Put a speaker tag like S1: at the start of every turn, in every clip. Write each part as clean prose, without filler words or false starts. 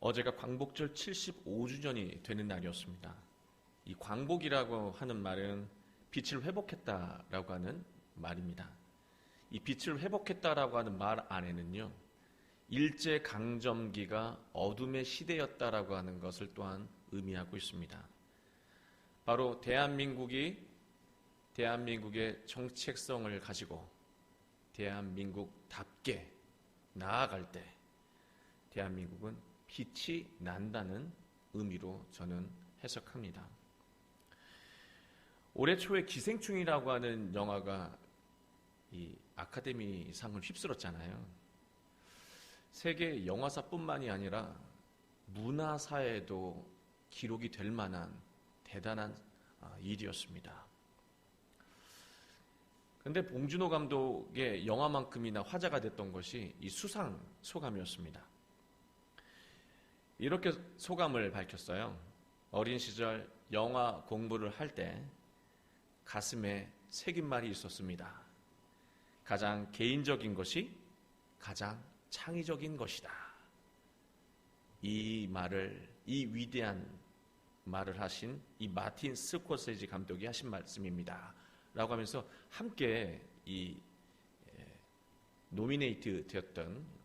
S1: 어제가 광복절 75주년이 되는 날이었습니다. 이 광복이라고 하는 말은 빛을 회복했다라고 하는 말입니다. 이 빛을 회복했다라고 하는 말 안에는요, 일제강점기가 어둠의 시대였다라고 하는 것을 또한 의미하고 있습니다. 바로 대한민국의 정체성을 가지고 대한민국답게 나아갈 때 대한민국은 빛이 난다는 의미로 저는 해석합니다. 올해 초에 기생충이라고 하는 영화가 이 아카데미상을 휩쓸었잖아요. 세계 영화사뿐만이 아니라 문화사에도 기록이 될 만한 대단한 일이었습니다. 그런데 봉준호 감독의 영화만큼이나 화제가 됐던 것이 이 수상 소감이었습니다. 이렇게 소감을 밝혔어요. 어린 시절 영화 공부를 할 때 가슴에 새긴 말이 있었습니다. 가장 개인적인 것이 가장 창의적인 것이다. 이 위대한 말을 하신 이 마틴 스코세지 감독이 하신 말씀입니다. 라고 하면서 함께 이 노미네이트 되었던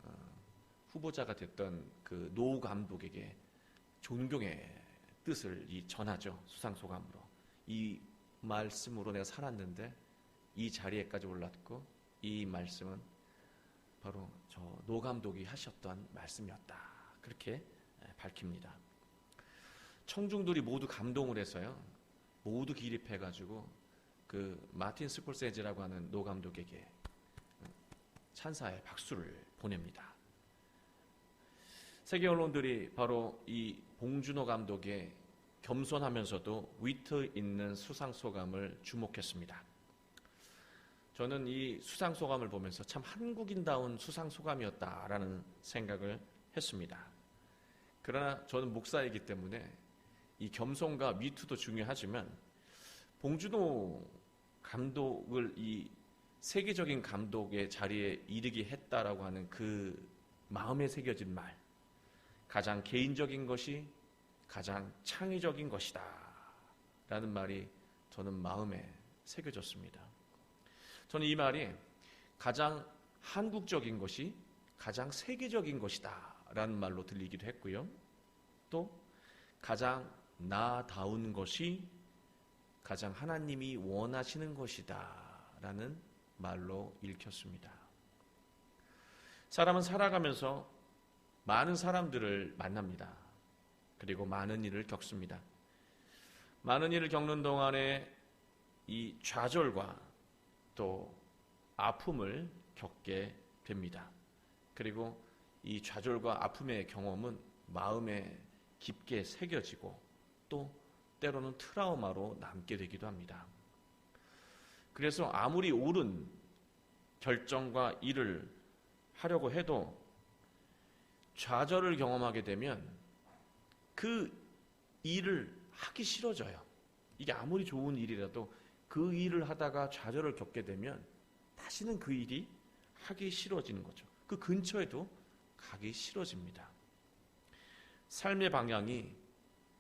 S1: 후보자가 됐던 그 노 감독에게 존경의 뜻을 전하죠. 수상소감으로. 이 말씀으로 내가 살았는데 이 자리에까지 올랐고 이 말씀은 바로 저 노 감독이 하셨던 말씀이었다. 그렇게 밝힙니다. 청중들이 모두 감동을 해서요. 모두 기립해가지고 그 마틴 스콜세지라고 하는 노 감독에게 찬사의 박수를 보냅니다. 세계 언론들이 바로 이 봉준호 감독의 겸손하면서도 위트 있는 수상소감을 주목했습니다. 저는 이 수상소감을 보면서 참 한국인다운 수상소감이었다라는 생각을 했습니다. 그러나 저는 목사이기 때문에 이 겸손과 위트도 중요하지만 봉준호 감독을 이 세계적인 감독의 자리에 이르게 했다라고 하는 그 마음에 새겨진 말, 가장 개인적인 것이 가장 창의적인 것이다 라는 말이 저는 마음에 새겨졌습니다. 저는 이 말이 가장 한국적인 것이 가장 세계적인 것이다 라는 말로 들리기도 했고요. 또 가장 나다운 것이 가장 하나님이 원하시는 것이다 라는 말로 읽혔습니다. 사람은 살아가면서 많은 사람들을 만납니다. 그리고 많은 일을 겪습니다. 많은 일을 겪는 동안에 이 좌절과 또 아픔을 겪게 됩니다. 그리고 이 좌절과 아픔의 경험은 마음에 깊게 새겨지고 또 때로는 트라우마로 남게 되기도 합니다. 그래서 아무리 옳은 결정과 일을 하려고 해도 좌절을 경험하게 되면 그 일을 하기 싫어져요. 이게 아무리 좋은 일이라도 그 일을 하다가 좌절을 겪게 되면 다시는 그 일이 하기 싫어지는 거죠. 그 근처에도 가기 싫어집니다. 삶의 방향이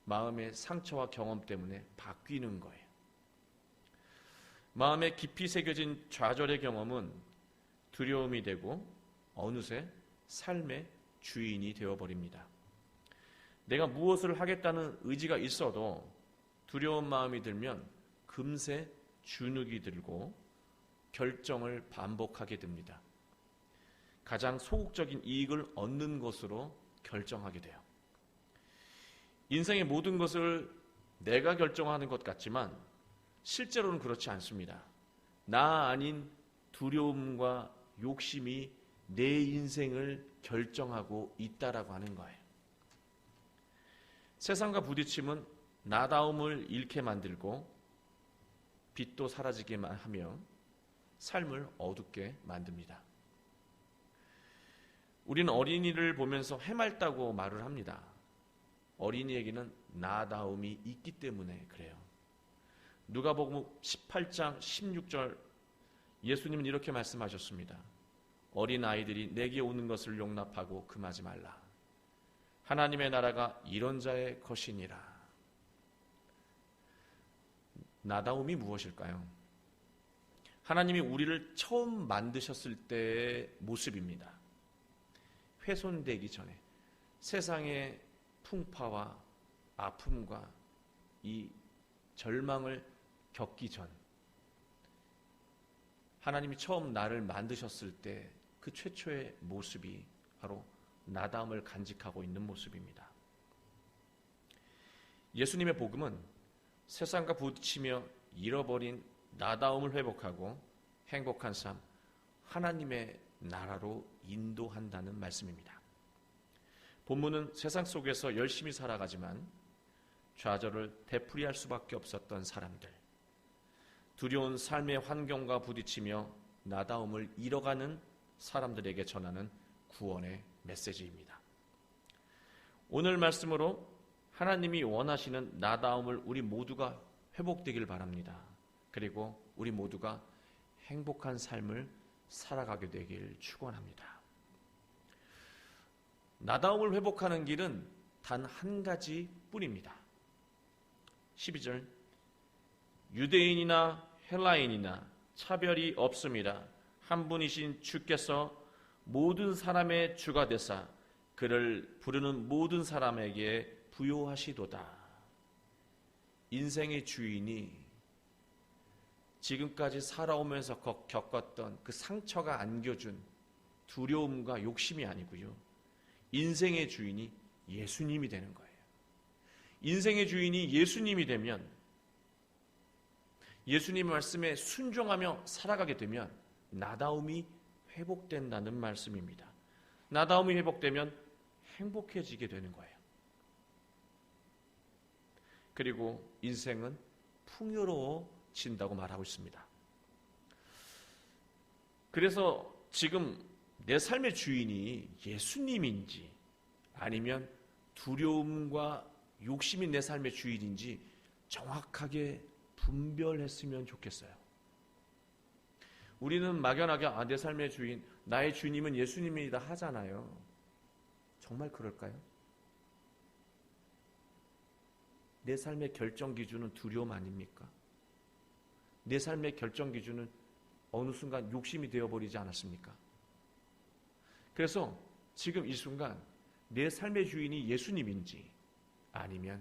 S1: 마음의 상처와 경험 때문에 바뀌는 거예요. 마음에 깊이 새겨진 좌절의 경험은 두려움이 되고 어느새 삶의 주인이 되어버립니다. 내가 무엇을 하겠다는 의지가 있어도 두려운 마음이 들면 금세 주눅이 들고 결정을 반복하게 됩니다. 가장 소극적인 이익을 얻는 것으로 결정하게 돼요. 인생의 모든 것을 내가 결정하는 것 같지만 실제로는 그렇지 않습니다. 나 아닌 두려움과 욕심이 내 인생을 결정하고 있다라고 하는 거예요. 세상과 부딪힘은 나다움을 잃게 만들고 빛도 사라지게 하며 삶을 어둡게 만듭니다. 우리는 어린이를 보면서 해맑다고 말을 합니다. 어린이에게는 나다움이 있기 때문에 그래요. 누가복음 18장 16절 예수님은 이렇게 말씀하셨습니다. 어린 아이들이 내게 오는 것을 용납하고 금하지 말라. 하나님의 나라가 이런 자의 것이니라. 나다움이 무엇일까요? 하나님이 우리를 처음 만드셨을 때의 모습입니다. 훼손되기 전에 세상의 풍파와 아픔과 이 절망을 겪기 전, 하나님이 처음 나를 만드셨을 때 그 최초의 모습이 바로 나다움을 간직하고 있는 모습입니다. 예수님의 복음은 세상과 부딪히며 잃어버린 나다움을 회복하고 행복한 삶, 하나님의 나라로 인도한다는 말씀입니다. 본문은 세상 속에서 열심히 살아가지만 좌절을 되풀이할 수밖에 없었던 사람들, 두려운 삶의 환경과 부딪히며 나다움을 잃어가는 사람들에게 전하는 구원의 메시지입니다. 오늘 말씀으로 하나님이 원하시는 나다움을 우리 모두가 회복되길 바랍니다. 그리고 우리 모두가 행복한 삶을 살아가게 되길 축원합니다. 나다움을 회복하는 길은 단 한 가지 뿐입니다. 12절, 유대인이나 헬라인이나 차별이 없습니다. 한 분이신 주께서 모든 사람의 주가 되사 그를 부르는 모든 사람에게 부요하시도다. 인생의 주인이 지금까지 살아오면서 겪었던 그 상처가 안겨준 두려움과 욕심이 아니고요, 인생의 주인이 예수님이 되는 거예요. 인생의 주인이 예수님이 되면, 예수님의 말씀에 순종하며 살아가게 되면 나다움이 회복된다는 말씀입니다. 나다움이 회복되면 행복해지게 되는 거예요. 그리고 인생은 풍요로워진다고 말하고 있습니다. 그래서 지금 내 삶의 주인이 예수님인지 아니면 두려움과 욕심이 내 삶의 주인인지 정확하게 분별했으면 좋겠어요. 우리는 막연하게 내 삶의 주인, 나의 주님은 예수님이다 하잖아요. 정말 그럴까요? 내 삶의 결정 기준은 두려움 아닙니까? 내 삶의 결정 기준은 어느 순간 욕심이 되어버리지 않았습니까? 그래서 지금 이 순간 내 삶의 주인이 예수님인지 아니면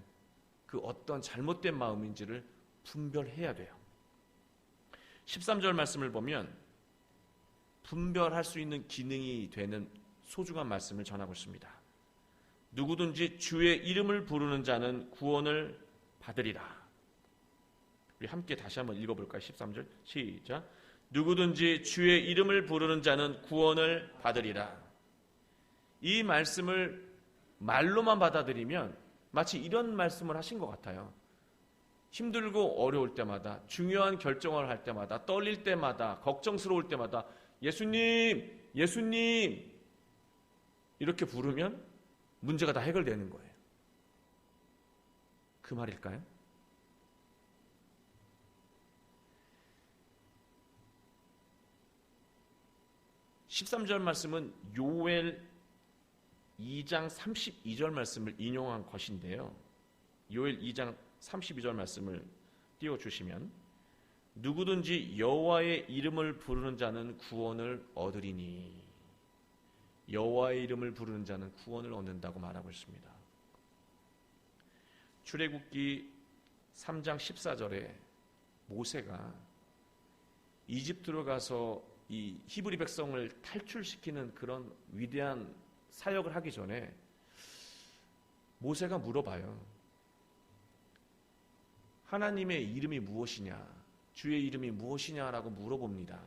S1: 그 어떤 잘못된 마음인지를 분별해야 돼요. 13절 말씀을 보면 분별할 수 있는 기능이 되는 소중한 말씀을 전하고 있습니다. 누구든지 주의 이름을 부르는 자는 구원을 받으리라. 우리 함께 다시 한번 읽어볼까요? 13절 시작. 누구든지 주의 이름을 부르는 자는 구원을 받으리라. 이 말씀을 말로만 받아들이면 마치 이런 말씀을 하신 것 같아요. 힘들고 어려울 때마다, 중요한 결정을 할 때마다, 떨릴 때마다, 걱정스러울 때마다 예수님, 예수님 이렇게 부르면 문제가 다 해결되는 거예요. 그 말일까요? (13절) 말씀은 요엘 2장 32절 말씀을 인용한 것인데요. 요엘 2장 32절 말씀을 띄워주시면 누구든지 여호와의 이름을 부르는 자는 구원을 얻으리니, 여호와의 이름을 부르는 자는 구원을 얻는다고 말하고 있습니다. 출애굽기 3장 14절에 모세가 이집트로 가서 이 히브리 백성을 탈출시키는 그런 위대한 사역을 하기 전에 모세가 물어봐요. 하나님의 이름이 무엇이냐, 주의 이름이 무엇이냐라고 물어봅니다.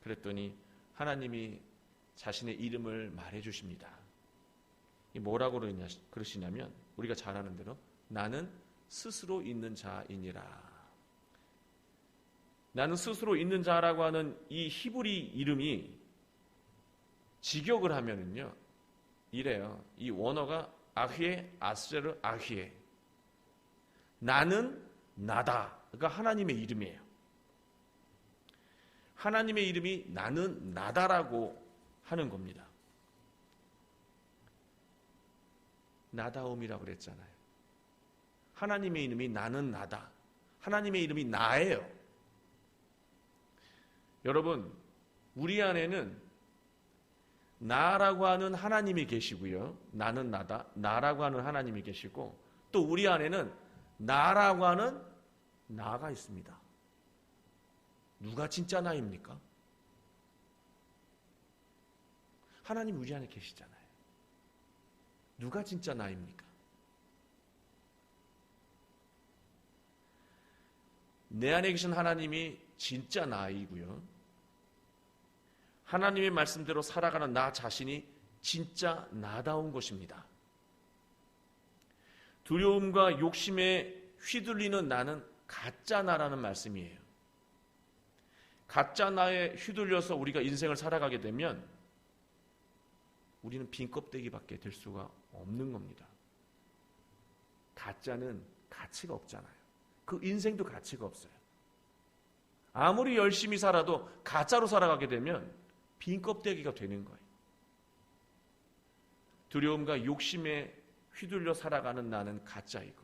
S1: 그랬더니 하나님이 자신의 이름을 말해주십니다. 뭐라고 그러시냐면 우리가 잘 아는 대로 나는 스스로 있는 자이니라. 나는 스스로 있는 자라고 하는 이 히브리 이름이 직역을 하면은요 이래요. 이 원어가 아히에 아스레르 아히에, 나는 나다. 그러니까 하나님의 이름이에요. 하나님의 이름이 나는 나다라고 하는 겁니다. 나다움이라고 그랬잖아요. 하나님의 이름이 나는 나다. 하나님의 이름이 나예요. 여러분, 우리 안에는 나라고 하는 하나님이 계시고요. 나는 나다. 나라고 하는 하나님이 계시고, 또 우리 안에는 나라고 하는 나가 있습니다. 누가 진짜 나입니까? 하나님 우리 안에 계시잖아요. 누가 진짜 나입니까? 내 안에 계신 하나님이 진짜 나이고요. 하나님의 말씀대로 살아가는 나 자신이 진짜 나다운 것입니다. 두려움과 욕심에 휘둘리는 나는 가짜 나라는 말씀이에요. 가짜 나에 휘둘려서 우리가 인생을 살아가게 되면 우리는 빈 껍데기밖에 될 수가 없는 겁니다. 가짜는 가치가 없잖아요. 그 인생도 가치가 없어요. 아무리 열심히 살아도 가짜로 살아가게 되면 빈 껍데기가 되는 거예요. 두려움과 욕심에 휘둘려 살아가는 나는 가짜이고,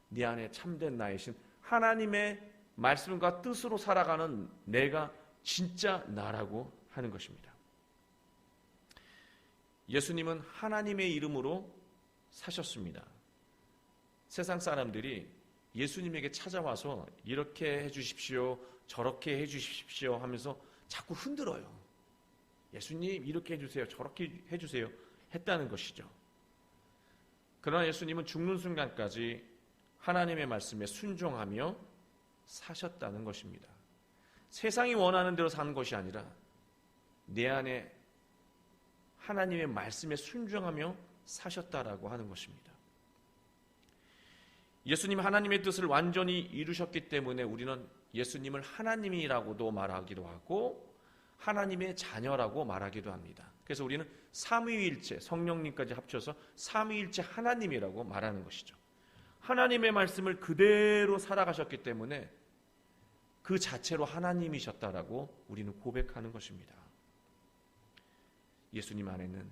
S1: 네 안에 참된 나이신 하나님의 말씀과 뜻으로 살아가는 내가 진짜 나라고 하는 것입니다. 예수님은 하나님의 이름으로 사셨습니다. 세상 사람들이 예수님에게 찾아와서 이렇게 해주십시오, 저렇게 해주십시오 하면서 자꾸 흔들어요. 예수님 이렇게 해주세요, 저렇게 해주세요 했다는 것이죠. 그러나 예수님은 죽는 순간까지 하나님의 말씀에 순종하며 사셨다는 것입니다. 세상이 원하는 대로 사는 것이 아니라 내 안에 하나님의 말씀에 순종하며 사셨다라고 하는 것입니다. 예수님 하나님의 뜻을 완전히 이루셨기 때문에 우리는 예수님을 하나님이라고도 말하기도 하고 하나님의 자녀라고 말하기도 합니다. 그래서 우리는 삼위일체, 성령님까지 합쳐서 삼위일체 하나님이라고 말하는 것이죠. 하나님의 말씀을 그대로 살아가셨기 때문에 그 자체로 하나님이셨다라고 우리는 고백하는 것입니다. 예수님 안에는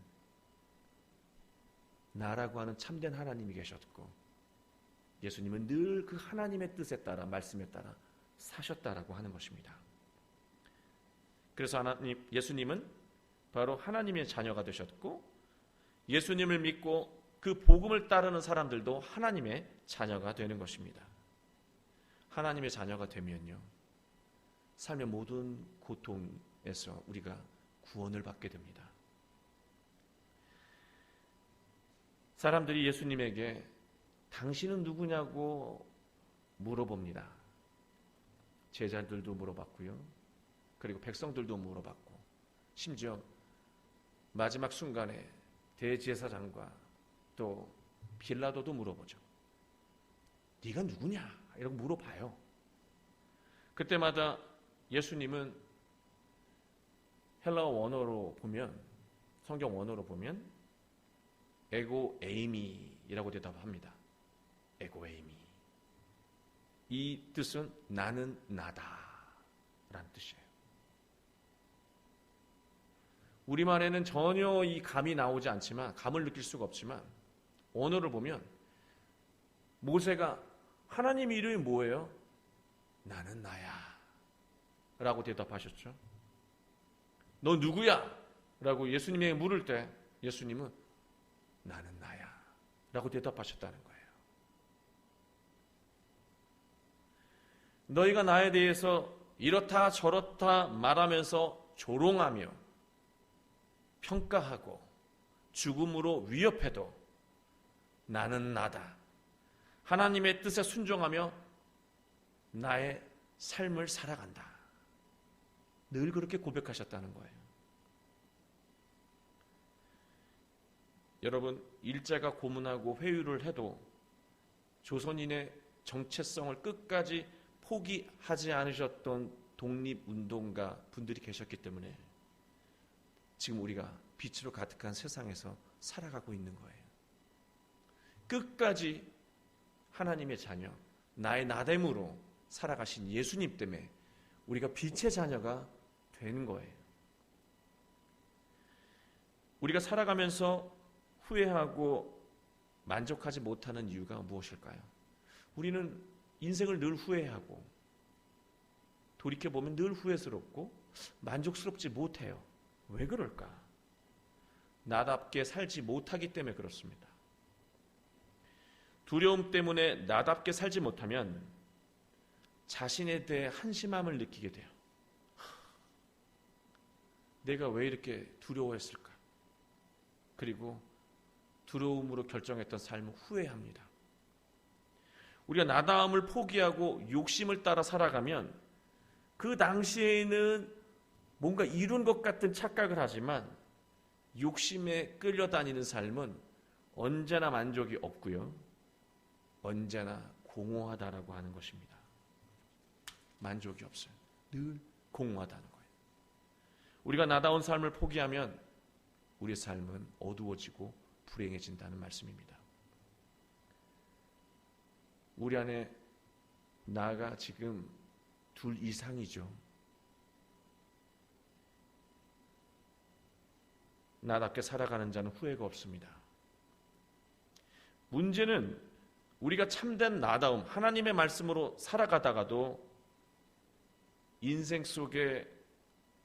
S1: 나라고 하는 참된 하나님이 계셨고, 예수님은 늘 그 하나님의 뜻에 따라, 말씀에 따라 사셨다라고 하는 것입니다. 그래서 예수님은 바로 하나님의 자녀가 되셨고, 예수님을 믿고 그 복음을 따르는 사람들도 하나님의 자녀가 되는 것입니다. 하나님의 자녀가 되면요, 삶의 모든 고통에서 우리가 구원을 받게 됩니다. 사람들이 예수님에게 당신은 누구냐고 물어봅니다. 제자들도 물어봤고요. 그리고 백성들도 물어봤고, 심지어 마지막 순간에 대제사장과 또 빌라도도 물어보죠. 네가 누구냐? 이라고 물어봐요. 그때마다 예수님은 헬라어 원어로 보면, 성경 원어로 보면 에고 에이미라고 대답합니다. 에고 에이미. 이 뜻은 나는 나다 라는 뜻이에요. 우리말에는 전혀 이 감이 나오지 않지만, 감을 느낄 수가 없지만, 언어를 보면 모세가 하나님 이름이 뭐예요? 나는 나야 라고 대답하셨죠. 너 누구야? 라고 예수님에게 물을 때 예수님은 나는 나야 라고 대답하셨다는 거예요. 너희가 나에 대해서 이렇다 저렇다 말하면서 조롱하며 평가하고 죽음으로 위협해도 나는 나다. 하나님의 뜻에 순종하며 나의 삶을 살아간다. 늘 그렇게 고백하셨다는 거예요. 여러분, 일제가 고문하고 회유를 해도 조선인의 정체성을 끝까지 포기하지 않으셨던 독립운동가 분들이 계셨기 때문에 지금 우리가 빛으로 가득한 세상에서 살아가고 있는 거예요. 끝까지 하나님의 자녀, 나의 나됨으로 살아가신 예수님 때문에 우리가 빛의 자녀가 되는 거예요. 우리가 살아가면서 후회하고 만족하지 못하는 이유가 무엇일까요? 우리는 인생을 늘 후회하고 돌이켜보면 늘 후회스럽고 만족스럽지 못해요. 왜 그럴까? 나답게 살지 못하기 때문에 그렇습니다. 두려움 때문에 나답게 살지 못하면 자신에 대해 한심함을 느끼게 돼요. 내가 왜 이렇게 두려워했을까? 그리고 두려움으로 결정했던 삶을 후회합니다. 우리가 나다움을 포기하고 욕심을 따라 살아가면 그 당시에는 뭔가 이룬 것 같은 착각을 하지만 욕심에 끌려다니는 삶은 언제나 만족이 없고요. 언제나 공허하다라고 하는 것입니다. 만족이 없어요. 늘 공허하다는 거예요. 우리가 나다운 삶을 포기하면 우리의 삶은 어두워지고 불행해진다는 말씀입니다. 우리 안에 나가 지금 둘 이상이죠. 나답게 살아가는 자는 후회가 없습니다. 문제는 우리가 참된 나다움, 하나님의 말씀으로 살아가다가도 인생 속에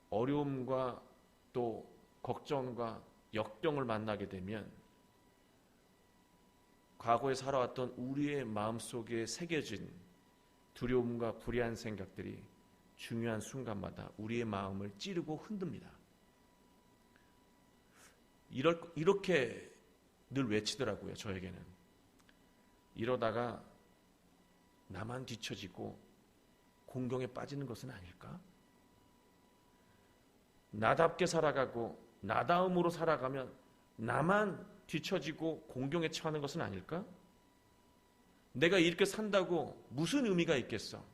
S1: 어려움과 또 걱정과 역경을 만나게 되면 과거에 살아왔던 우리의 마음속에 새겨진 두려움과 불의한 생각들이 중요한 순간마다 우리의 마음을 찌르고 흔듭니다. 이렇게 늘 외치더라고요, 저에게는. 이러다가 나만 뒤처지고 공경에 빠지는 것은 아닐까? 나답게 살아가고 나다움으로 살아가면 나만 뒤처지고 공경에 처하는 것은 아닐까? 내가 이렇게 산다고 무슨 의미가 있겠어?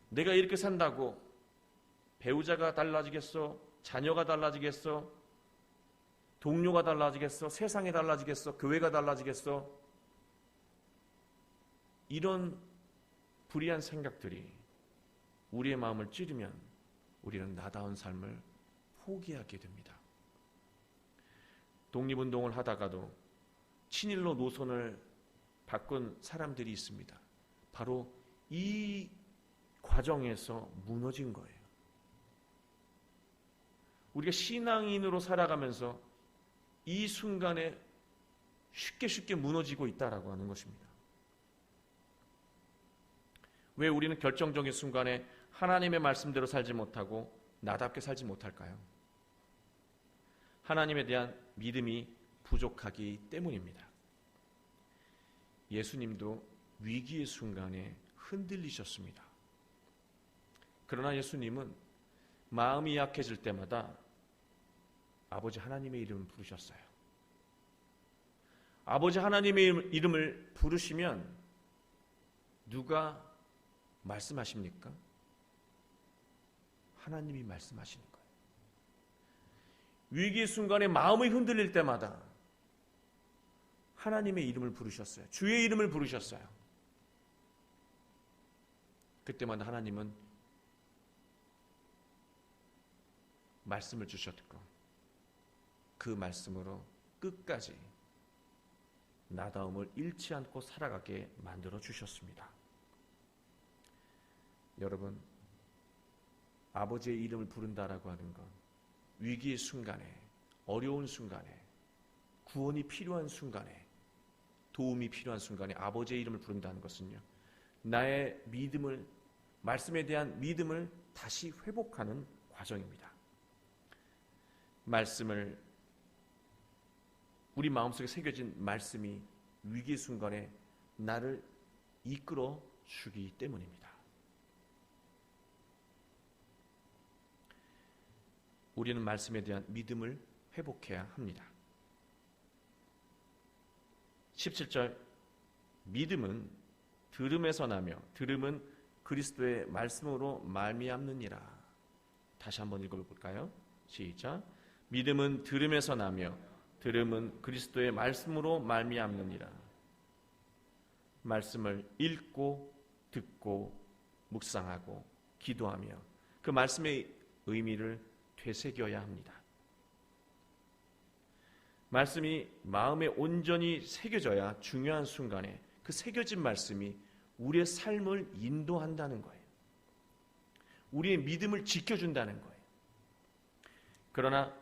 S1: 내가 이렇게 산다고 배우자가 달라지겠어? 자녀가 달라지겠어? 동료가 달라지겠어? 세상이 달라지겠어? 교회가 달라지겠어? 이런 불의한 생각들이 우리의 마음을 찌르면 우리는 나다운 삶을 포기하게 됩니다. 독립운동을 하다가도 친일로 노선을 바꾼 사람들이 있습니다. 바로 이 과정에서 무너진 거예요. 우리가 신앙인으로 살아가면서 이 순간에 쉽게 무너지고 있다라고 하는 것입니다. 왜 우리는 결정적인 순간에 하나님의 말씀대로 살지 못하고 나답게 살지 못할까요? 하나님에 대한 믿음이 부족하기 때문입니다. 예수님도 위기의 순간에 흔들리셨습니다. 그러나 예수님은 마음이 약해질 때마다 아버지 하나님의 이름을 부르셨어요. 아버지 하나님의 이름을 부르시면 누가 말씀하십니까? 하나님이 말씀하시는 거예요. 위기의 순간에 마음이 흔들릴 때마다 하나님의 이름을 부르셨어요. 주의 이름을 부르셨어요. 그때마다 하나님은 말씀을 주셨고 그 말씀으로 끝까지 나다움을 잃지 않고 살아가게 만들어 주셨습니다. 여러분, 아버지의 이름을 부른다라고 하는 건 위기의 순간에, 어려운 순간에, 구원이 필요한 순간에, 도움이 필요한 순간에 아버지의 이름을 부른다는 것은요, 나의 믿음을, 말씀에 대한 믿음을 다시 회복하는 과정입니다. 말씀을, 우리 마음속에 새겨진 말씀이 위기의 순간에 나를 이끌어 주기 때문입니다. 우리는 말씀에 대한 믿음을 회복해야 합니다. 17절, 믿음은 들음에서 나며 들음은 그리스도의 말씀으로 말미암느니라. 다시 한번 읽어볼까요? 시작. 믿음은 들음에서 나며 들음은 그리스도의 말씀으로 말미암느니라. 말씀을 읽고 듣고 묵상하고 기도하며 그 말씀의 의미를 되새겨야 합니다. 말씀이 마음에 온전히 새겨져야 중요한 순간에 그 새겨진 말씀이 우리의 삶을 인도한다는 거예요. 우리의 믿음을 지켜준다는 거예요. 그러나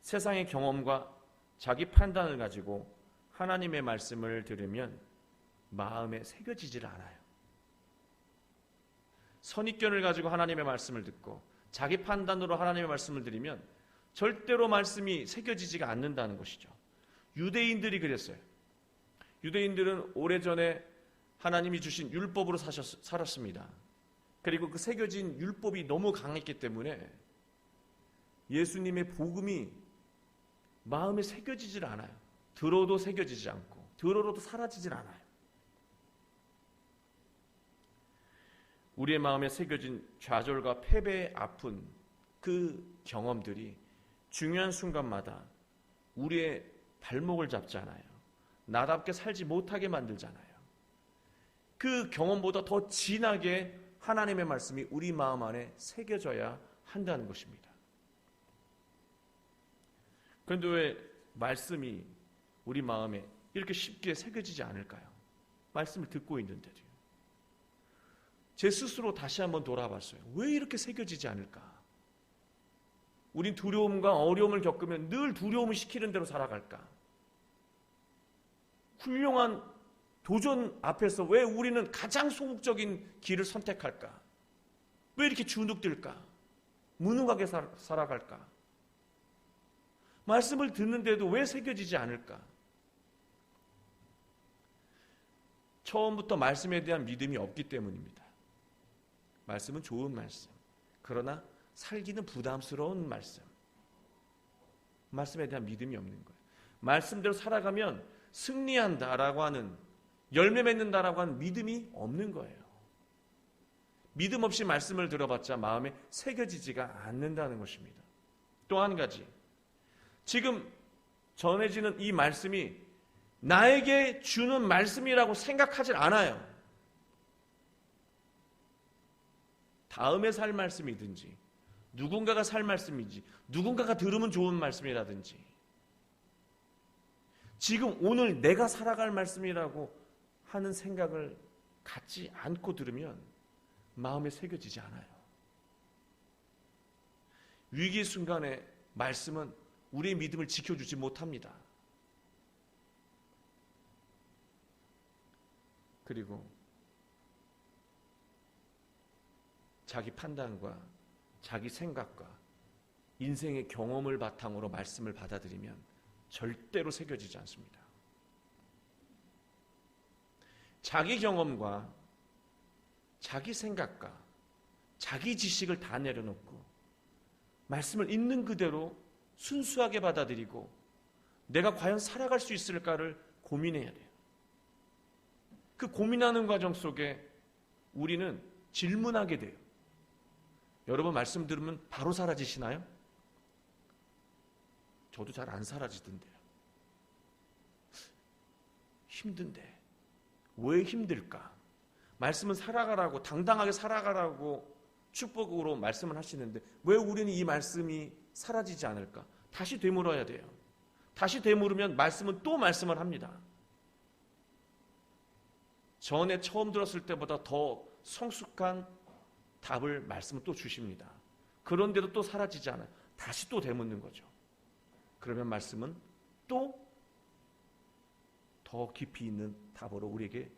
S1: 세상의 경험과 자기 판단을 가지고 하나님의 말씀을 들으면 마음에 새겨지질 않아요. 선입견을 가지고 하나님의 말씀을 듣고 자기 판단으로 하나님의 말씀을 들으면 절대로 말씀이 새겨지지가 않는다는 것이죠. 유대인들이 그랬어요. 유대인들은 오래전에 하나님이 주신 율법으로 살았습니다. 그리고 그 새겨진 율법이 너무 강했기 때문에 예수님의 복음이 마음에 새겨지질 않아요. 들어도 새겨지지 않고 들어도 사라지질 않아요. 우리의 마음에 새겨진 좌절과 패배의 아픈 그 경험들이 중요한 순간마다 우리의 발목을 잡잖아요. 나답게 살지 못하게 만들잖아요. 그 경험보다 더 진하게 하나님의 말씀이 우리 마음 안에 새겨져야 한다는 것입니다. 그런데 왜 말씀이 우리 마음에 이렇게 쉽게 새겨지지 않을까요? 말씀을 듣고 있는데도요. 제 스스로 다시 한번 돌아봤어요. 왜 이렇게 새겨지지 않을까? 우린 두려움과 어려움을 겪으면 늘 두려움을 시키는 대로 살아갈까? 훌륭한 도전 앞에서 왜 우리는 가장 소극적인 길을 선택할까? 왜 이렇게 주눅들까? 무능하게 살아갈까? 말씀을 듣는데도 왜 새겨지지 않을까? 처음부터 말씀에 대한 믿음이 없기 때문입니다. 말씀은 좋은 말씀. 그러나 살기는 부담스러운 말씀. 말씀에 대한 믿음이 없는 거예요. 말씀대로 살아가면 승리한다라고 하는, 열매 맺는다라고 하는 믿음이 없는 거예요. 믿음 없이 말씀을 들어봤자 마음에 새겨지지가 않는다는 것입니다. 또 한 가지, 지금 전해지는 이 말씀이 나에게 주는 말씀이라고 생각하지 않아요. 다음에 살 말씀이든지 누군가가 살 말씀인지 누군가가 들으면 좋은 말씀이라든지 지금 오늘 내가 살아갈 말씀이라고 하는 생각을 갖지 않고 들으면 마음에 새겨지지 않아요. 위기 순간에 말씀은 우리의 믿음을 지켜주지 못합니다. 그리고 자기 판단과 자기 생각과 인생의 경험을 바탕으로 말씀을 받아들이면 절대로 새겨지지 않습니다. 자기 경험과 자기 생각과 자기 지식을 다 내려놓고 말씀을 있는 그대로 순수하게 받아들이고 내가 과연 살아갈 수 있을까를 고민해야 돼요. 그 고민하는 과정 속에 우리는 질문하게 돼요. 여러분 말씀 들으면 바로 사라지시나요? 저도 잘 안 사라지던데요. 힘든데 왜 힘들까? 말씀은 살아가라고, 당당하게 살아가라고 축복으로 말씀을 하시는데 왜 우리는 이 말씀이 사라지지 않을까? 다시 되물어야 돼요. 다시 되물으면 말씀은 또 말씀을 합니다. 전에 처음 들었을 때보다 더 성숙한 답을 말씀을 또 주십니다. 그런데도 또 사라지지 않아요. 다시 또 되묻는 거죠. 그러면 말씀은 또 더 깊이 있는 답으로 우리에게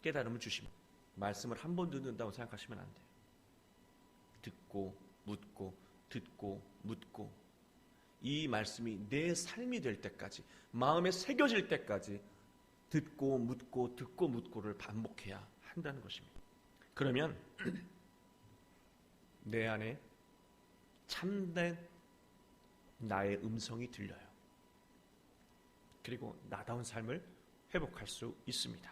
S1: 깨달음을 주십니다. 말씀을 한 번 듣는다고 생각하시면 안 돼요. 듣고 묻고 듣고 묻고 이 말씀이 내 삶이 될 때까지, 마음에 새겨질 때까지 듣고 묻고 듣고 묻고를 반복해야 한다는 것입니다. 그러면 내 안에 참된 나의 음성이 들려요. 그리고 나다운 삶을 회복할 수 있습니다.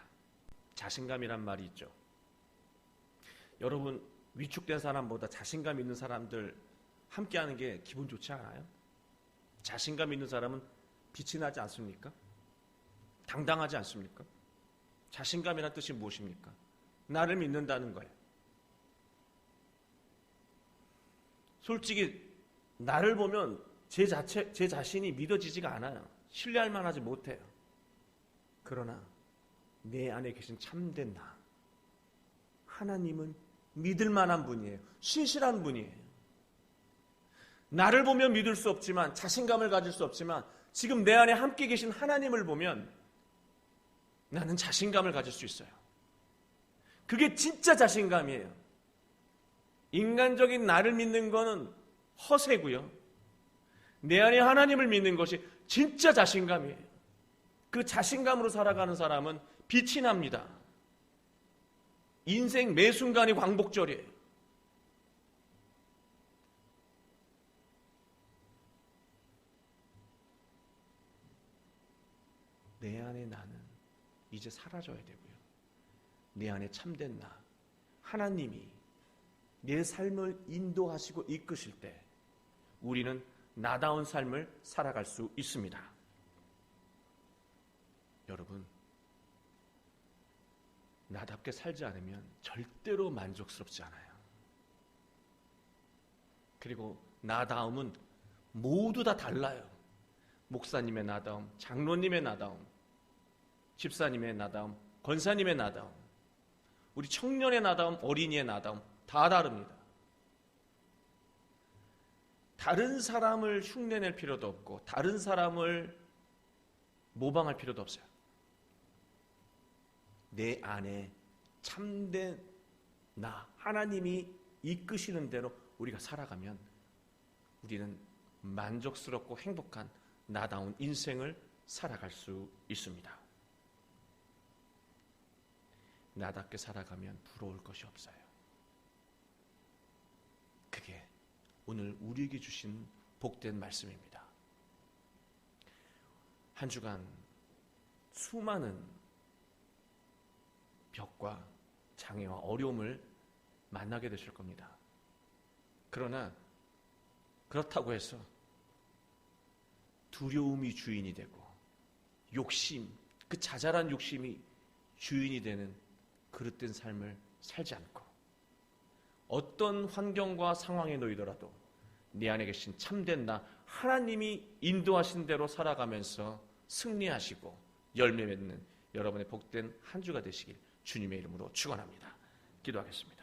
S1: 자신감이란 말이 있죠. 여러분 위축된 사람보다 자신감 있는 사람들 함께하는 게 기분 좋지 않아요? 자신감 있는 사람은 빛이 나지 않습니까? 당당하지 않습니까? 자신감이란 뜻이 무엇입니까? 나를 믿는다는 거예요. 솔직히 나를 보면 제 자신이 믿어지지가 않아요. 신뢰할 만하지 못해요. 그러나 내 안에 계신 참된 나, 하나님은 믿을 만한 분이에요. 신실한 분이에요. 나를 보면 믿을 수 없지만, 자신감을 가질 수 없지만, 지금 내 안에 함께 계신 하나님을 보면 나는 자신감을 가질 수 있어요. 그게 진짜 자신감이에요. 인간적인 나를 믿는 거는 허세고요. 내 안에 하나님을 믿는 것이 진짜 자신감이에요. 그 자신감으로 살아가는 사람은 빛이 납니다. 인생 매 순간이 광복절이에요. 내 안에 나는 이제 사라져야 되고요. 내 안에 참된 나, 하나님이 내 삶을 인도하시고 이끄실 때 우리는 나다운 삶을 살아갈 수 있습니다. 여러분, 나답게 살지 않으면 절대로 만족스럽지 않아요. 그리고 나다움은 모두 다 달라요. 목사님의 나다움, 장로님의 나다움, 집사님의 나다움, 권사님의 나다움, 우리 청년의 나다움, 어린이의 나다움 다 다릅니다. 다른 사람을 흉내낼 필요도 없고 다른 사람을 모방할 필요도 없어요. 내 안에 참된 나, 하나님이 이끄시는 대로 우리가 살아가면 우리는 만족스럽고 행복한 나다운 인생을 살아갈 수 있습니다. 나답게 살아가면 부러울 것이 없어요. 그게 오늘 우리에게 주신 복된 말씀입니다. 한 주간 수많은 벽과 장애와 어려움을 만나게 되실 겁니다. 그러나 그렇다고 해서 두려움이 주인이 되고 욕심, 그 자잘한 욕심이 주인이 되는 그릇된 삶을 살지 않고 어떤 환경과 상황에 놓이더라도 내 안에 계신 참된 나, 하나님이 인도하신 대로 살아가면서 승리하시고 열매 맺는 여러분의 복된 한 주가 되시길 주님의 이름으로 축원합니다. 기도하겠습니다.